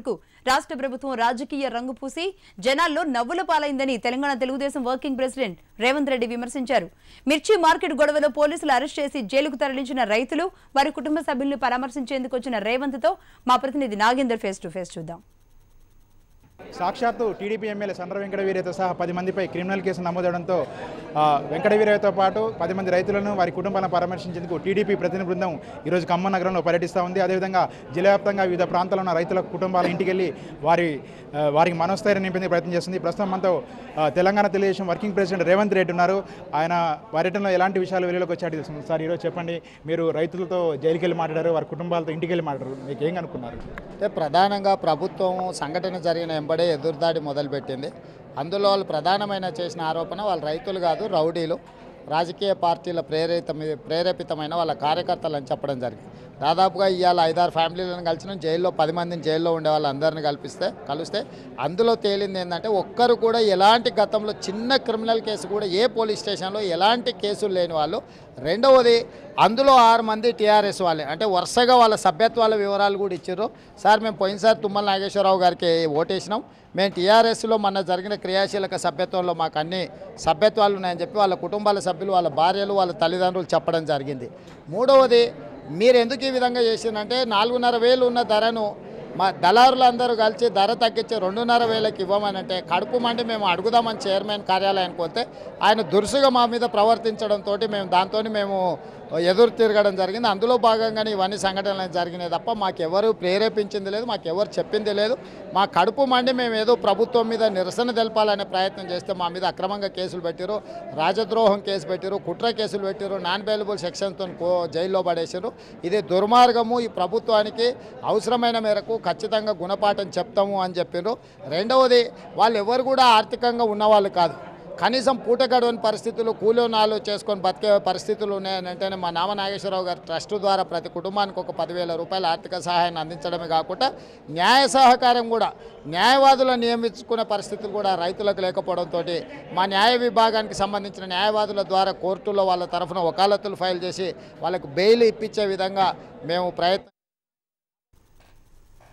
కు రాష్ట్ర ప్రభుత్వం రాజకీయ రంగు పూసి జనాల్లో నవ్వుల పాలైందని తెలంగాణ తెలుగుదేశం వర్కింగ్ ప్రెసిడెంట్ రేవంత్ రెడ్డి విమర్శించారు. మిర్చి మార్కెట్ గొడవలో పోలీసులు అరెస్ట్ చేసి జైలుకు తరలించిన రైతులు వారి కుటుంబ సభ్యులను పరామర్శించేందుకు వచ్చిన రేవంత్ తో మా ప్రతినిధి నాగేందర్ ఫేస్ టు ఫేస్ చూద్దాం. సాక్షాత్తు టీడీపీ ఎమ్మెల్యే సండ్ర వెంకటవీరయ్యతో సహా 10 మందిపై క్రిమినల్ కేసు నమోదవడంతో వెంకటవీరయ్యతో పాటు 10 మంది రైతులను వారి కుటుంబాలను పరామర్శించేందుకు టీడీపీ ప్రతినిధి బృందం ఈరోజు ఖమ్మం నగరంలో పర్యటిస్తూ ఉంది. అదేవిధంగా జిల్లా వ్యాప్తంగా వివిధ ప్రాంతాల్లో ఉన్న రైతుల కుటుంబాల ఇంటికి వెళ్ళి వారికి మనోస్థైర్యం నింపేందుకు ప్రయత్నం చేస్తుంది. ప్రస్తుతం మనతో తెలంగాణ తెలుగుదేశం వర్కింగ్ ప్రెసిడెంట్ రేవంత్ రెడ్డి ఉన్నారు. ఆయన పర్యటనలో ఎలాంటి విషయాలు వెలుగులోకి వచ్చాడు తెలుస్తుంది. సార్, ఈరోజు చెప్పండి, మీరు రైతులతో జైలుకి వెళ్ళి మాట్లాడారు, వారి కుటుంబాలతో ఇంటికి వెళ్ళి మాట్లాడారు, మీకు ఏం అనుకున్నారు? అంటే ప్రధానంగా ప్రభుత్వం సంఘటన జరిగిన వెంబడే ఎదురుదాడి మొదలుపెట్టింది. అందులో వాళ్ళు ప్రధానమైన చేసిన ఆరోపణ వాళ్ళు రైతులు కాదు, రౌడీలు, రాజకీయ పార్టీల ప్రేరేపితమైన వాళ్ళ కార్యకర్తలు అని చెప్పడం జరిగింది. దాదాపుగా ఇవాళ 5-6 ఫ్యామిలీలను కలిసిన జైల్లో 10 మందిని జైల్లో ఉండే వాళ్ళందరినీ కలిస్తే అందులో తేలింది ఏంటంటే ఒక్కరు కూడా ఎలాంటి గతంలో చిన్న క్రిమినల్ కేసు కూడా ఏ పోలీస్ స్టేషన్లో ఎలాంటి కేసులు లేని వాళ్ళు. రెండవది, అందులో 6 మంది టీఆర్ఎస్ వాళ్ళే, అంటే వరుసగా వాళ్ళ సభ్యత్వాల వివరాలు కూడా ఇచ్చారు. సార్, మేము పోయినసారి తుమ్మల నాగేశ్వరరావు గారికి ఓటేసినాం, మేము టీఆర్ఎస్లో మొన్న జరిగిన క్రియాశీలక సభ్యత్వంలో మాకు అన్ని సభ్యత్వాలు ఉన్నాయని చెప్పి వాళ్ళ కుటుంబాల సభ్యులు, వాళ్ళ భార్యలు, వాళ్ళ తల్లిదండ్రులు చెప్పడం జరిగింది. మూడవది, మీరు ఎందుకు ఈ విధంగా చేసిందంటే 4,500 ఉన్న ధరను మా దళారులందరూ కలిసి ధర తగ్గించి 2,500కి ఇవ్వమనంటే కడుపు మండి మేము అడుగుదామని చైర్మన్ కార్యాలయానికి పోతే ఆయన దురుసుగా మా మీద ప్రవర్తించడంతో మేము ఎదురు తిరగడం జరిగింది. అందులో భాగంగానే ఇవన్నీ సంఘటనలు జరిగినాయి తప్ప మాకెవరు ప్రేరేపించింది లేదు, మాకెవరు చెప్పింది లేదు. మా కడుపు మండి మేము ఏదో ప్రభుత్వం మీద నిరసన తెలపాలనే ప్రయత్నం చేస్తే మా మీద అక్రమంగా కేసులు పెట్టారు, రాజద్రోహం కేసు పెట్టారు, కుట్ర కేసులు పెట్టారు, నాన్ బెయిలబుల్ సెక్షన్తో జైల్లో పడేసారు. ఇది దుర్మార్గము. ఈ ప్రభుత్వానికి అవసరమైన మేరకు ఖచ్చితంగా గుణపాఠం చెప్తాము అని చెప్పారు. రెండవది, వాళ్ళు ఎవరు కూడా ఆర్థికంగా ఉన్నవాళ్ళు కాదు, కనీసం పూట గడవని పరిస్థితులు, కూలీనాలు చేసుకొని బతికే పరిస్థితులు ఉన్నాయని అంటేనే మా నామ నాగేశ్వరరావు గారి ట్రస్ట్ ద్వారా ప్రతి కుటుంబానికి ఒక 10,000 రూపాయల ఆర్థిక సహాయాన్ని అందించడమే కాకుండా న్యాయ సహకారం కూడా, న్యాయవాదులను నియమించుకునే పరిస్థితులు కూడా రైతులకు లేకపోవడంతో మా న్యాయ విభాగానికి సంబంధించిన న్యాయవాదుల ద్వారా కోర్టులో వాళ్ళ తరఫున వకాలతులు ఫైల్ చేసి వాళ్ళకు బెయిల్ ఇప్పించే విధంగా మేము ప్రయత్నం